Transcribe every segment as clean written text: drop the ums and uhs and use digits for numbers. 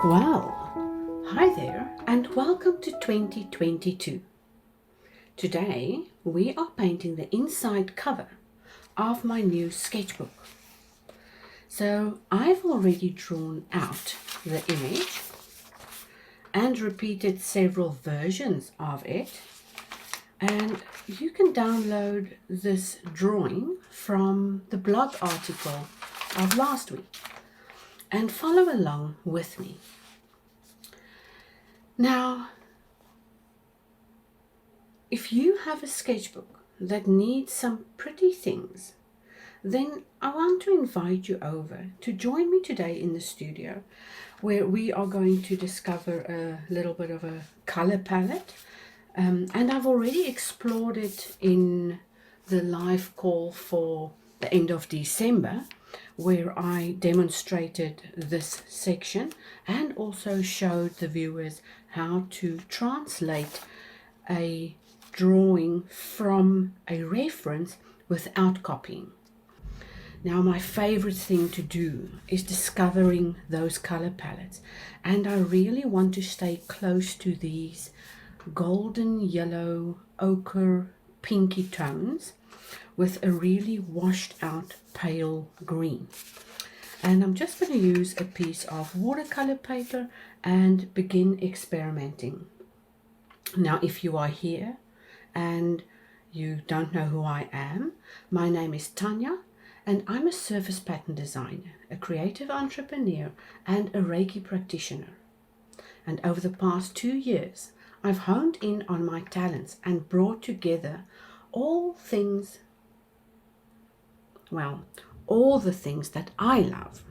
Well, hi there and welcome to 2022. Today we are painting the inside cover of my new sketchbook. So I've already drawn out the image and repeated several versions of it, and you can download this drawing from the blog article of last week and follow along with me. Now, if you have a sketchbook that needs some pretty things, then I want to invite you over to join me today in the studio, where we are going to discover a little bit of a color palette. And I've already explored it in the live call for the end of December, where I demonstrated this section and also showed the viewers how to translate a drawing from a reference without copying. Now, my favorite thing to do is discovering those color palettes, and I really want to stay close to these golden yellow, ochre, pinky tones with a really washed out pale green. And I'm just going to use a piece of watercolor paper and begin experimenting. Now, if you are here and you don't know who I am, my name is Tanya, and I'm a surface pattern designer, a creative entrepreneur, and a Reiki practitioner. And over the past 2 years, I've honed in on my talents and brought together all the things that I love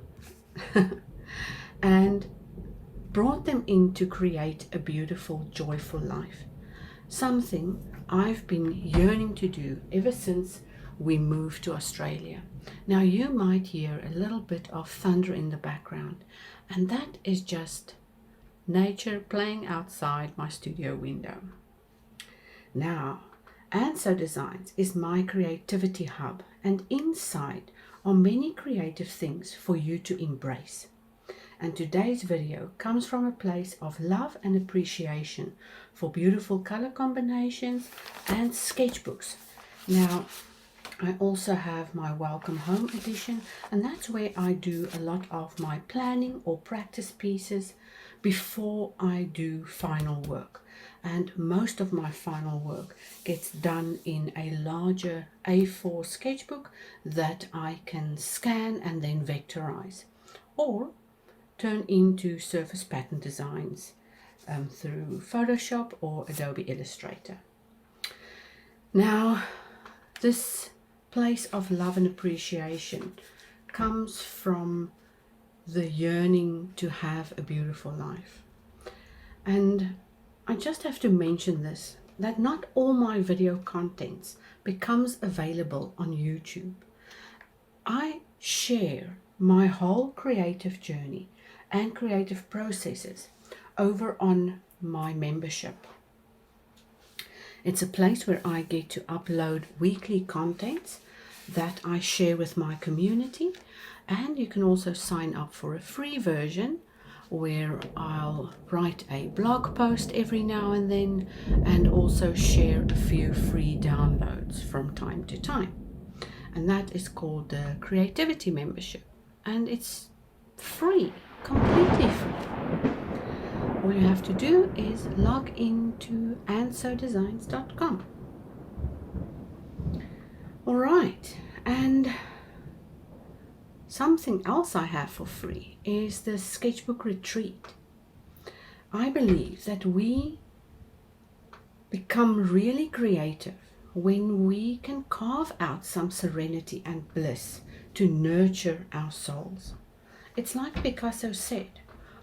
and brought them in to create a beautiful, joyful life. Something I've been yearning to do ever since we moved to Australia. Now, you might hear a little bit of thunder in the background, and that is just nature playing outside my studio window. Now, Anso Designs is my creativity hub, and inside are many creative things for you to embrace. And today's video comes from a place of love and appreciation for beautiful color combinations and sketchbooks. Now, I also have my Welcome Home edition, and that's where I do a lot of my planning or practice pieces before I do final work. And most of my final work gets done in a larger A4 sketchbook that I can scan and then vectorize or turn into surface pattern designs through Photoshop or Adobe Illustrator. Now, this place of love and appreciation comes from the yearning to have a beautiful life. And I just have to mention this, that not all my video contents becomes available on YouTube. I share my whole creative journey and creative processes over on my membership. It's a place where I get to upload weekly contents that I share with my community, and you can also sign up for a free version where I'll write a blog post every now and then and also share a few free downloads from time to time. And that is called the Creativity Membership, and it's free, completely free. All you have to do is log into andsocreative.com. All right, and something else I have for free is the Sketchbook Retreat. I believe that we become really creative when we can carve out some serenity and bliss to nurture our souls. It's like Picasso said,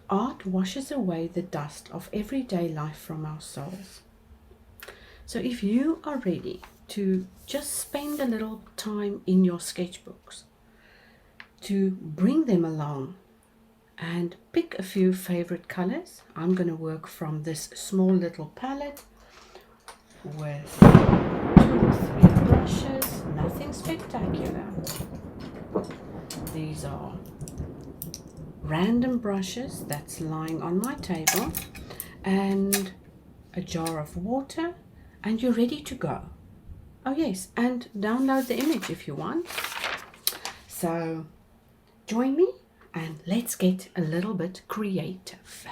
art washes away the dust of everyday life from our souls. So if you are ready to just spend a little time in your sketchbooks, to bring them along and pick a few favorite colors. I'm going to work from this small little palette with 2 or 3 brushes, nothing spectacular. These are random brushes that's lying on my table and a jar of water, and you're ready to go. Oh yes, and download the image if you want. So join me and let's get a little bit creative.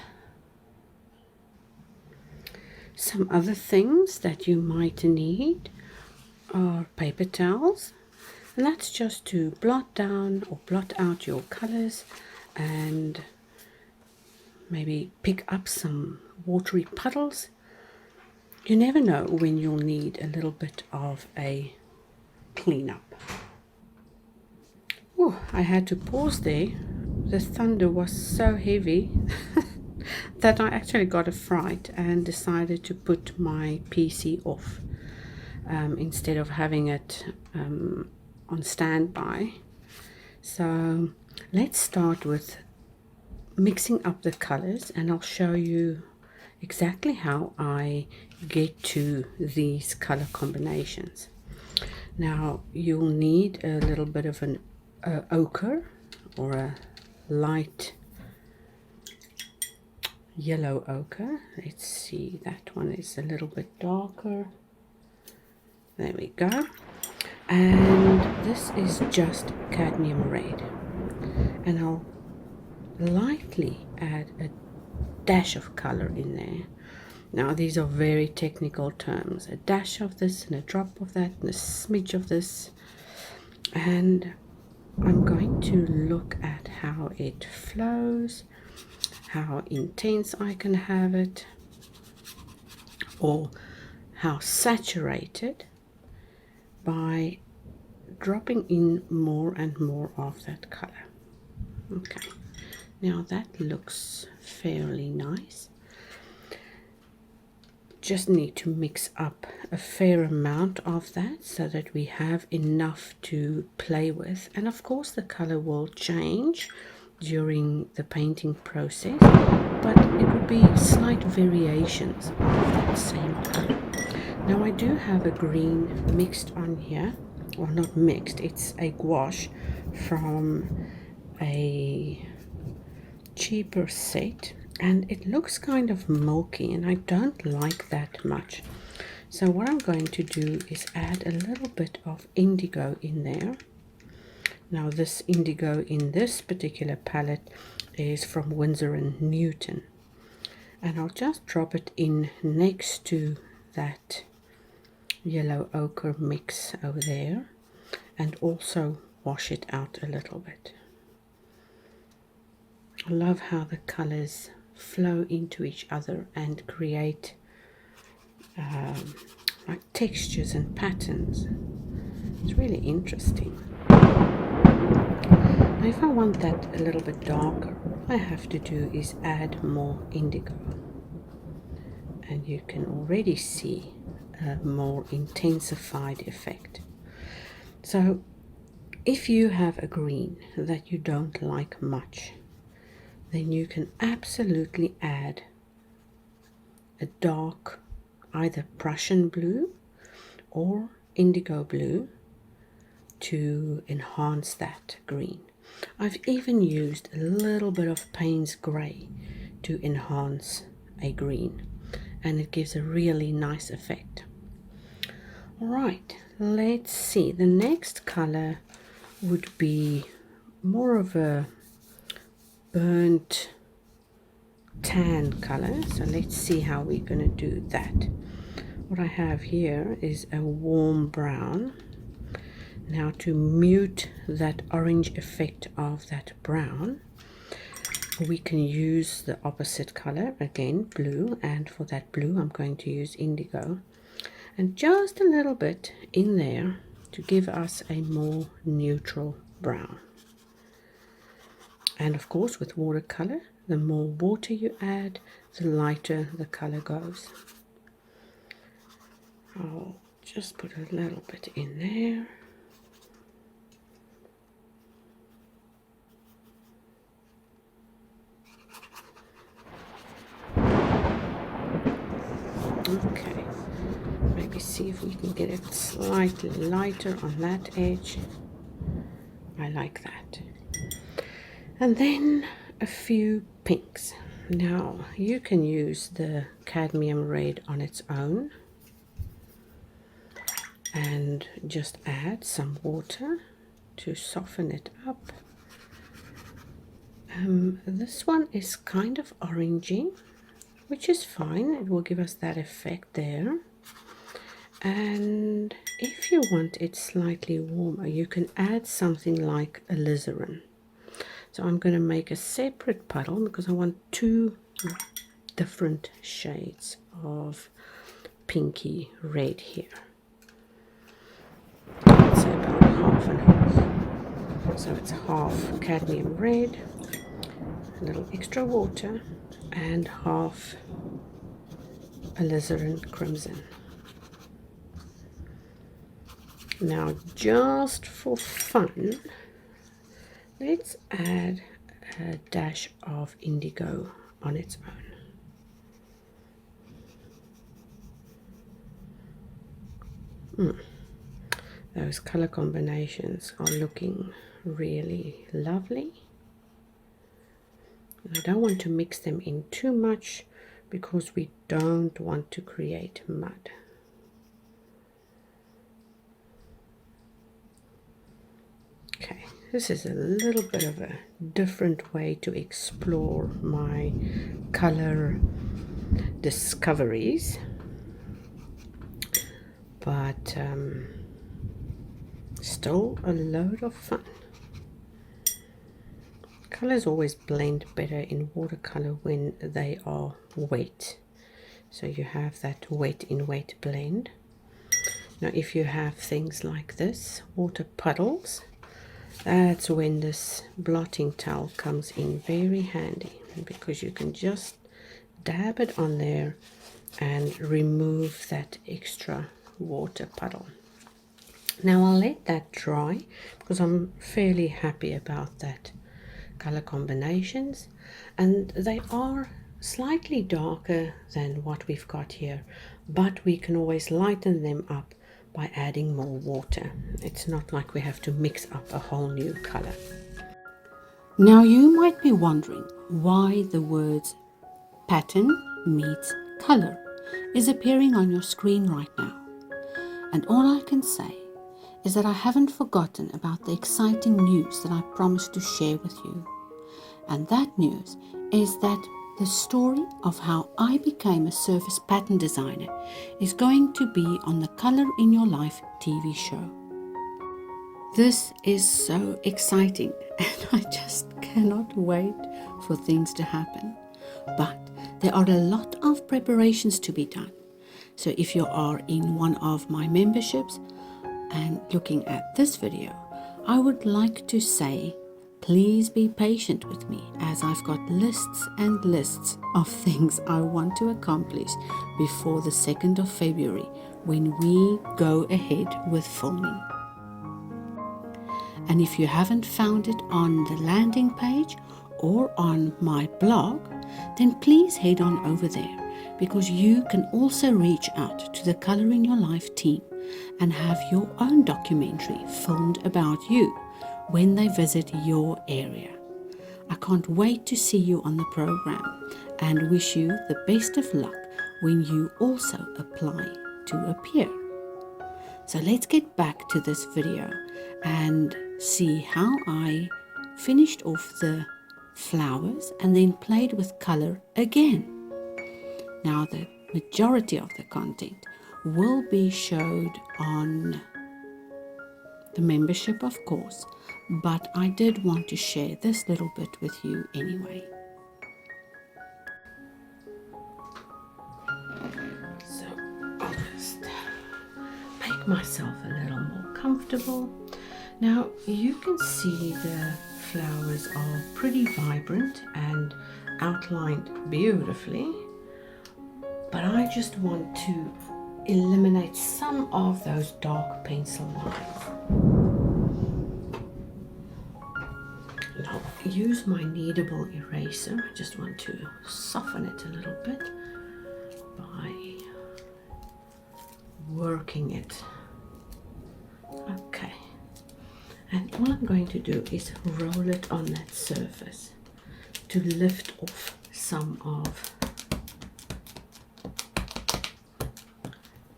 Some other things that you might need are paper towels, and that's just to blot down or blot out your colors and maybe pick up some watery puddles. You never know when you'll need a little bit of a cleanup. Oh, I had to pause there. The thunder was so heavy that I actually got a fright and decided to put my PC off instead of having it on standby. So let's start with mixing up the colors, and I'll show you exactly how I get to these color combinations. Now you'll need a little bit of an ochre or a light yellow ochre. Let's see, that one is a little bit darker. There we go. And this is just cadmium red, and I'll lightly add a dash of color in there. Now these are very technical terms, a dash of this and a drop of that and a smidge of this, and I'm going to look at how it flows, how intense I can have it, or how saturated, by dropping in more and more of that color. Okay, now that looks fairly nice. Just need to mix up a fair amount of that so that we have enough to play with, and of course the color will change during the painting process, but it will be slight variations of that same color. Now I do have a green mixed on here, or not mixed, it's a gouache from a cheaper set, and it looks kind of milky and I don't like that much. So what I'm going to do is add a little bit of indigo in there. Now this indigo in this particular palette is from Winsor & Newton, and I'll just drop it in next to that yellow ochre mix over there, and also wash it out a little bit. I love how the colors flow into each other and create like textures and patterns. It's really interesting. Now if I want that a little bit darker, all I have to do is add more indigo, and you can already see a more intensified effect. So if you have a green that you don't like much, then you can absolutely add a dark, either Prussian blue or indigo blue, to enhance that green. I've even used a little bit of Payne's grey to enhance a green, and it gives a really nice effect. Alright, let's see. The next color would be more of a burnt tan color, so let's see how we're going to do that. What I have here is a warm brown. Now to mute that orange effect of that brown, we can use the opposite color, again blue, and for that blue I'm going to use indigo, and just a little bit in there to give us a more neutral brown. And of course with watercolor, the more water you add, the lighter the color goes. I'll just put a little bit in there. Okay, maybe see if we can get it slightly lighter on that edge. I like that. And then a few pinks. Now you can use the cadmium red on its own and just add some water to soften it up. This one is kind of orangey, which is fine. It will give us that effect there. And if you want it slightly warmer, you can add something like alizarin. So I'm going to make a separate puddle because I want two different shades of pinky red here. I'd say about half and half. So it's half cadmium red, a little extra water, and half alizarin crimson. Now, just for fun, let's add a dash of indigo on its own. Those color combinations are looking really lovely. I don't want to mix them in too much because we don't want to create mud. Okay, this is a little bit of a different way to explore my color discoveries, but still a load of fun. Colors always blend better in watercolor when they are wet, so you have that wet in wet blend. Now if you have things like this, water puddles, that's when this blotting towel comes in very handy, because you can just dab it on there and remove that extra water puddle. Now I'll let that dry because I'm fairly happy about that color combinations, and they are slightly darker than what we've got here, but we can always lighten them up by adding more water. It's not like we have to mix up a whole new color. Now you might be wondering why the words pattern meets color is appearing on your screen right now. And all I can say is that I haven't forgotten about the exciting news that I promised to share with you. And that news is that the story of how I became a surface pattern designer is going to be on the Color in Your Life TV show. This is so exciting and I just cannot wait for things to happen. But there are a lot of preparations to be done. So if you are in one of my memberships and looking at this video, I would like to say, please be patient with me as I've got lists and lists of things I want to accomplish before the 2nd of February when we go ahead with filming. And if you haven't found it on the landing page or on my blog, then please head on over there, because you can also reach out to the Color in Your Life team and have your own documentary filmed about you when they visit your area. I can't wait to see you on the program and wish you the best of luck when you also apply to appear. So let's get back to this video and see how I finished off the flowers and then played with color again. Now the majority of the content will be showed on the membership, of course, but I did want to share this little bit with you anyway. So I'll just make myself a little more comfortable. Now you can see the flowers are pretty vibrant and outlined beautifully, but I just want to eliminate some of those dark pencil lines. I'll use my kneadable eraser. I just want to soften it a little bit by working it. Okay, and all I'm going to do is roll it on that surface to lift off some of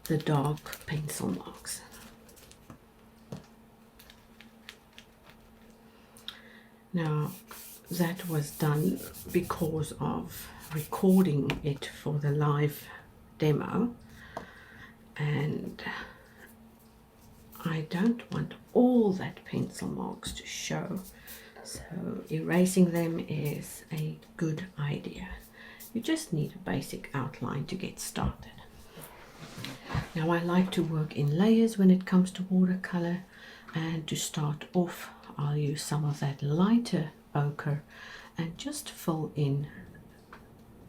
the dark pencil marks. Now that was done because of recording it for the live demo, and I don't want all that pencil marks to show, so erasing them is a good idea. You just need a basic outline to get started. Now I like to work in layers when it comes to watercolor, and to start off I'll use some of that lighter ochre and just fill in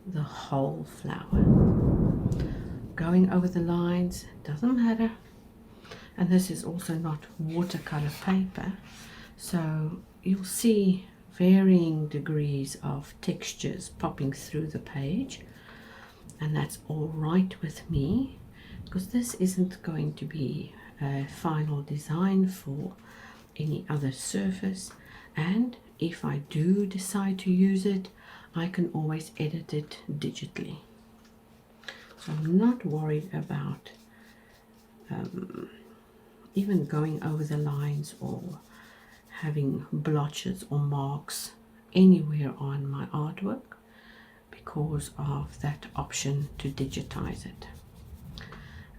the whole flower. Going over the lines doesn't matter, and this is also not watercolor paper, so you'll see varying degrees of textures popping through the page, and that's all right with me because this isn't going to be a final design for any other surface, and if I do decide to use it, I can always edit it digitally. So I'm not worried about even going over the lines or having blotches or marks anywhere on my artwork because of that option to digitize it.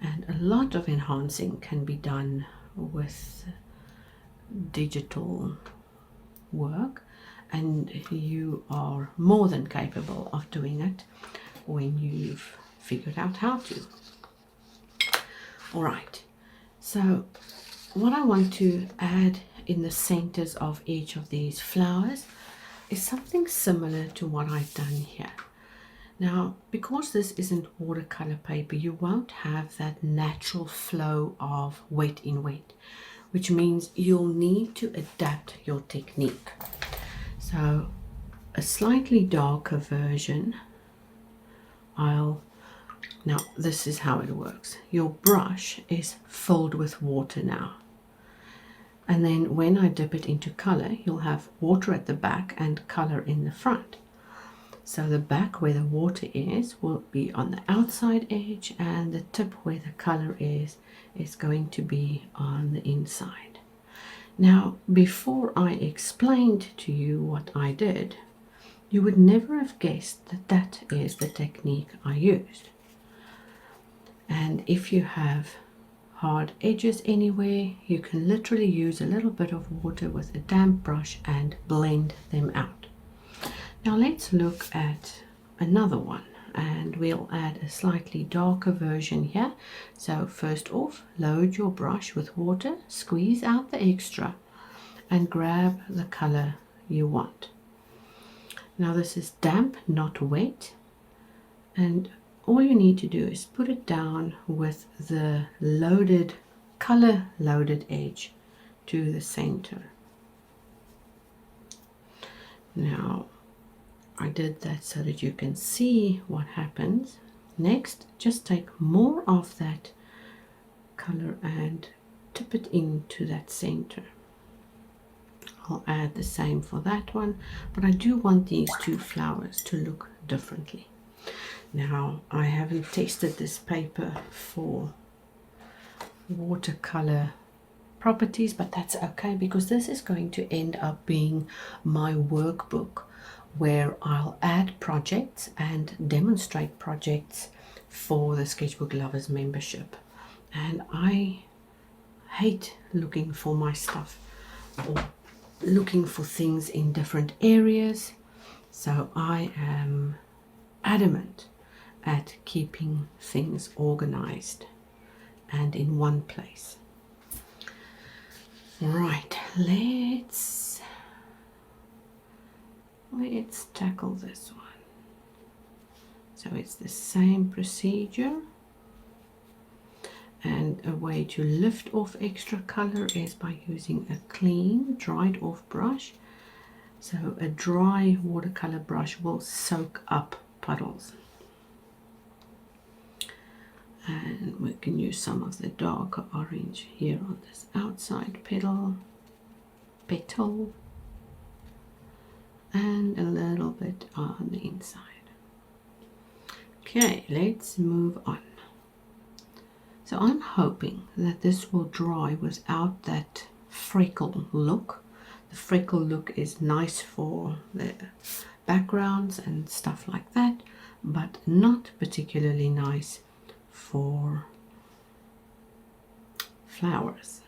And a lot of enhancing can be done with digital work, and you are more than capable of doing it when you've figured out how to. All right, so what I want to add in the centers of each of these flowers is something similar to what I've done here. Now, because this isn't watercolor paper, you won't have that natural flow of wet in wet, which means you'll need to adapt your technique. So a slightly darker version, now this is how it works. Your brush is filled with water now. And then when I dip it into color, you'll have water at the back and color in the front. So the back where the water is will be on the outside edge, and the tip where the color is going to be on the inside. Now, before I explained to you what I did, you would never have guessed that that is the technique I used. And if you have hard edges anywhere, you can literally use a little bit of water with a damp brush and blend them out. Now let's look at another one, and we'll add a slightly darker version here. So first off, load your brush with water, squeeze out the extra, and grab the color you want. Now this is damp, not wet, and all you need to do is put it down with the color loaded edge to the center. Now I did that so that you can see what happens. Next, just take more of that color and tip it into that center. I'll add the same for that one, but I do want these two flowers to look differently. Now, I haven't tested this paper for watercolor properties, but that's okay because this is going to end up being my workbook where I'll add projects and demonstrate projects for the Sketchbook Lovers membership. And I hate looking for my stuff or looking for things in different areas, so I am adamant at keeping things organized and in one place. Right, let's tackle this one. So it's the same procedure, and a way to lift off extra color is by using a clean dried off brush. So a dry watercolor brush will soak up puddles, and we can use some of the darker orange here on this outside petal, and a little bit on the inside. Okay, let's move on. So I'm hoping that this will dry without that freckle look. The freckle look is nice for the backgrounds and stuff like that, but not particularly nice for flowers.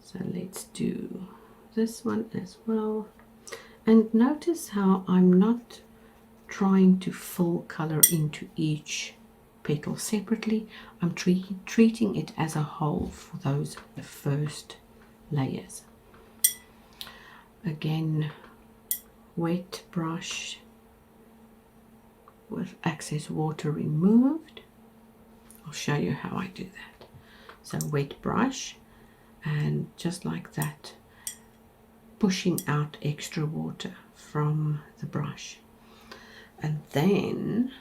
So let's do this one as well. And notice how I'm not trying to full color into each petal separately. I'm treating it as a whole for those the first layers. Again, wet brush with excess water removed. I'll show you how I do that. So wet brush, and just like that, pushing out extra water from the brush. And then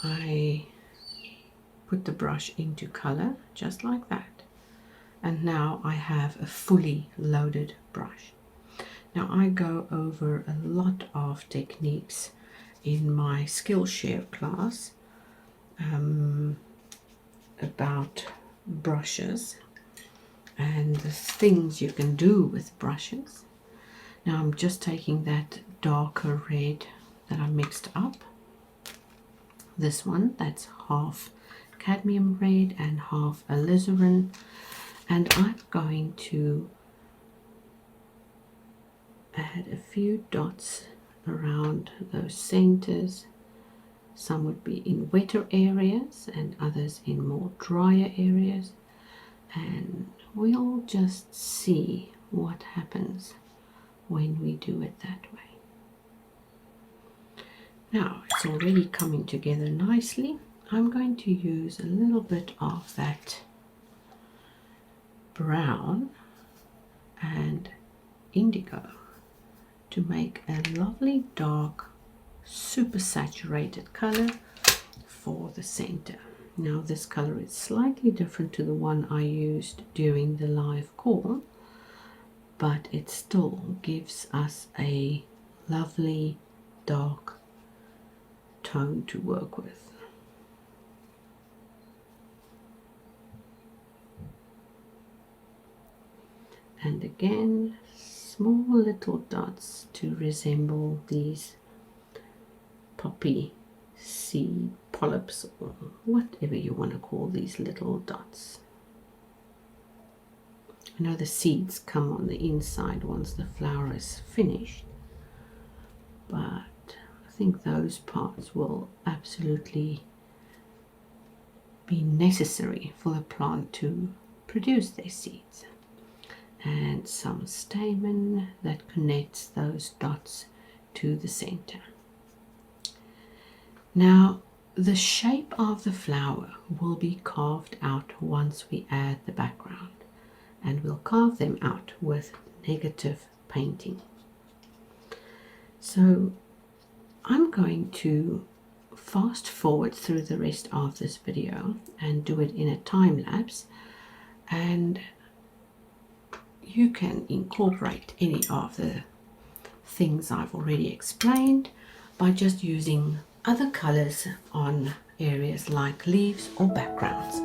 I put the brush into color just like that. And now I have a fully loaded brush. Now I go over a lot of techniques in my Skillshare class about brushes and the things you can do with brushes. Now I'm just taking that darker red that I mixed up. This one, that's half cadmium red and half alizarin, and I'm going to add a few dots around those centers. Some would be in wetter areas and others in more drier areas, and we'll just see what happens when we do it that way. Now it's already coming together nicely. I'm going to use a little bit of that brown and indigo to make a lovely dark, super saturated color for the center. Now this color is slightly different to the one I used during the live call, but it still gives us a lovely dark tone to work with. And again, small little dots to resemble these poppy seed polyps, or whatever you want to call these little dots. I know the seeds come on the inside once the flower is finished, but I think those parts will absolutely be necessary for the plant to produce their seeds. And some stamen that connects those dots to the center. Now the shape of the flower will be carved out once we add the background, and we'll carve them out with negative painting. So I'm going to fast forward through the rest of this video and do it in a time lapse, and you can incorporate any of the things I've already explained by just using other colors on areas like leaves or backgrounds.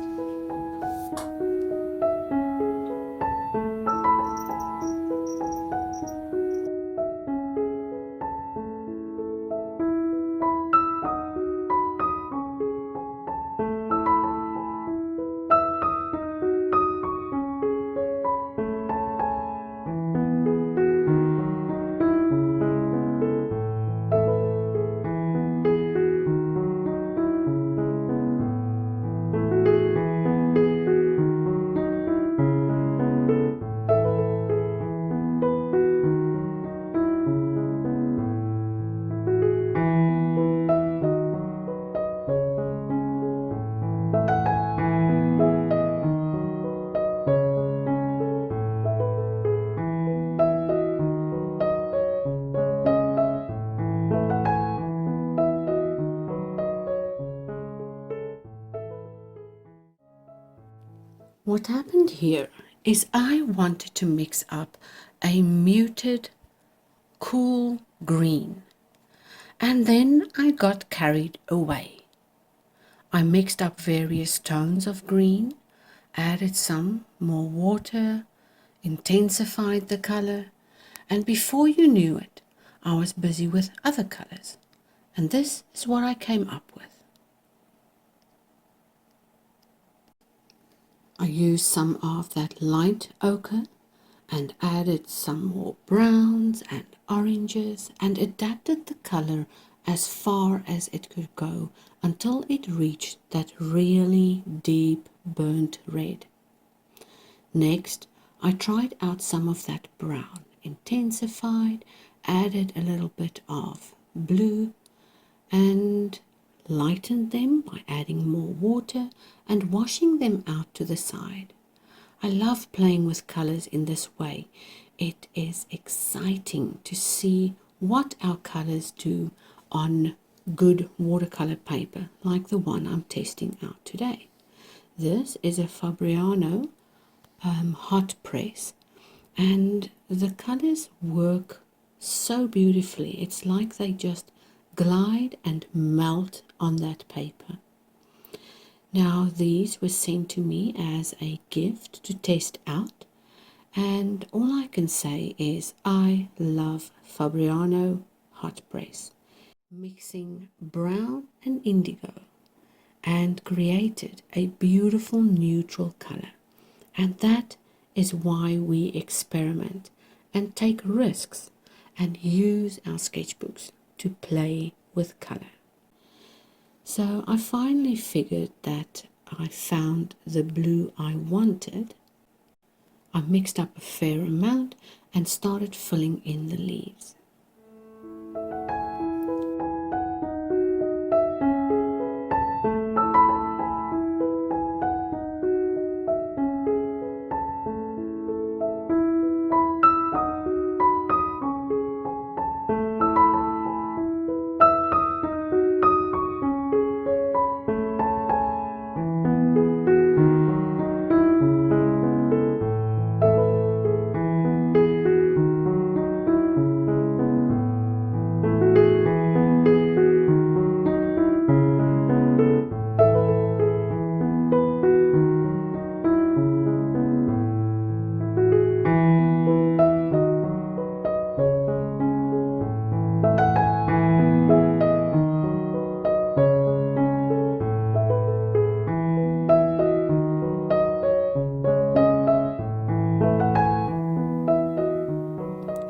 What happened here is I wanted to mix up a muted cool green. And then I got carried away. I mixed up various tones of green, added some more water, intensified the color, and before you knew it, I was busy with other colors. And this is what I came up with. I used some of that light ochre and added some more browns and oranges and adapted the color as far as it could go until it reached that really deep burnt red. Next, I tried out some of that brown, intensified, added a little bit of blue and lightened them by adding more water and washing them out to the side. I love playing with colors in this way. It is exciting to see what our colors do on good watercolor paper, like the one I'm testing out today. This is a Fabriano hot press, and the colors work so beautifully. It's like they just glide and melt on that paper. Now these were sent to me as a gift to test out, and all I can say is I love Fabriano hot press, mixing brown and indigo, and created a beautiful neutral color. And that is why we experiment and take risks and use our sketchbooks to play with color. So I finally figured that I found the blue I wanted. I mixed up a fair amount and started filling in the leaves.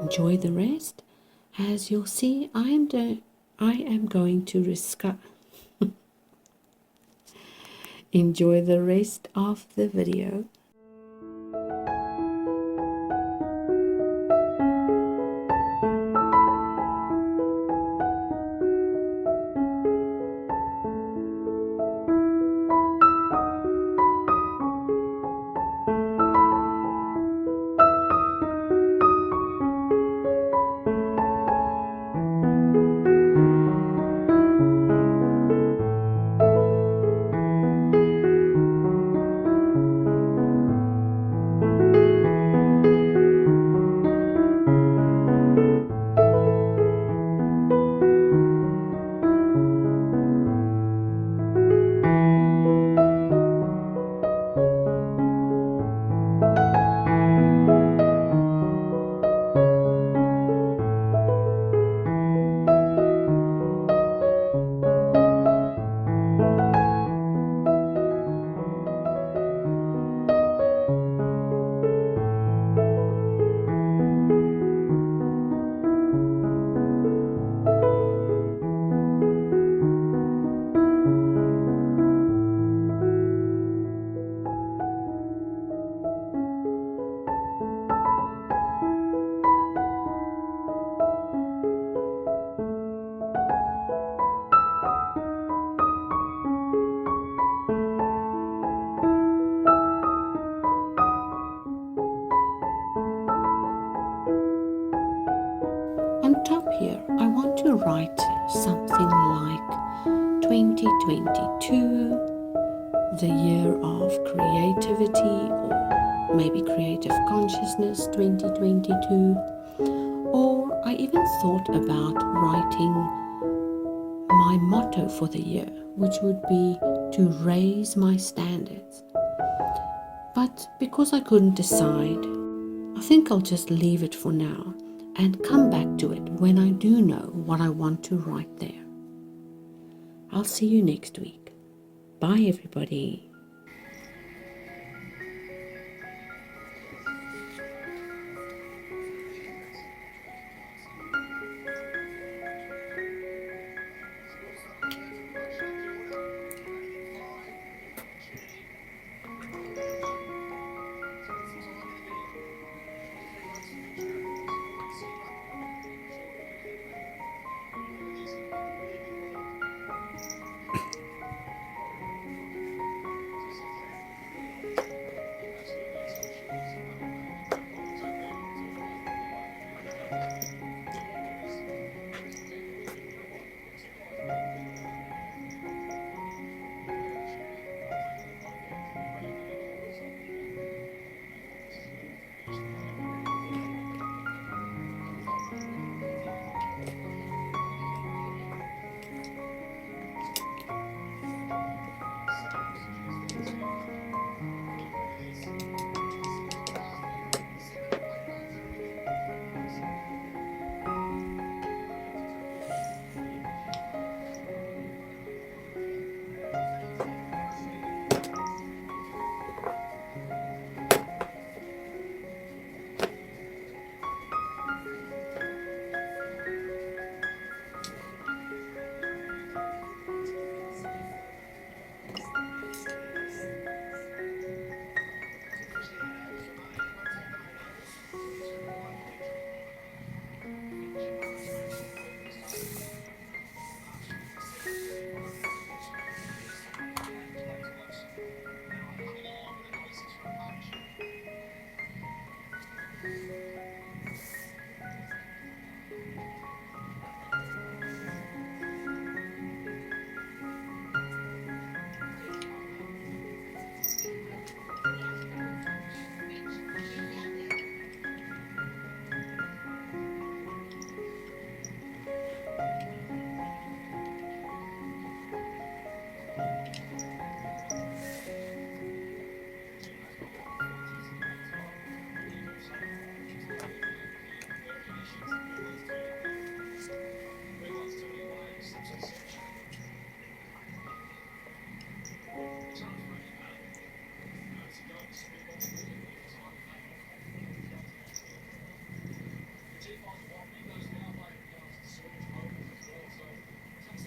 Enjoy the rest. As you'll see, I am going to enjoy the rest of the video. On top here, I want to write something like 2022, the year of creativity, or maybe creative consciousness 2022. Or I even thought about writing my motto for the year, which would be to raise my standards. But because I couldn't decide, I think I'll just leave it for now and come back to it when I do know what I want to write there. I'll see you next week. Bye, everybody.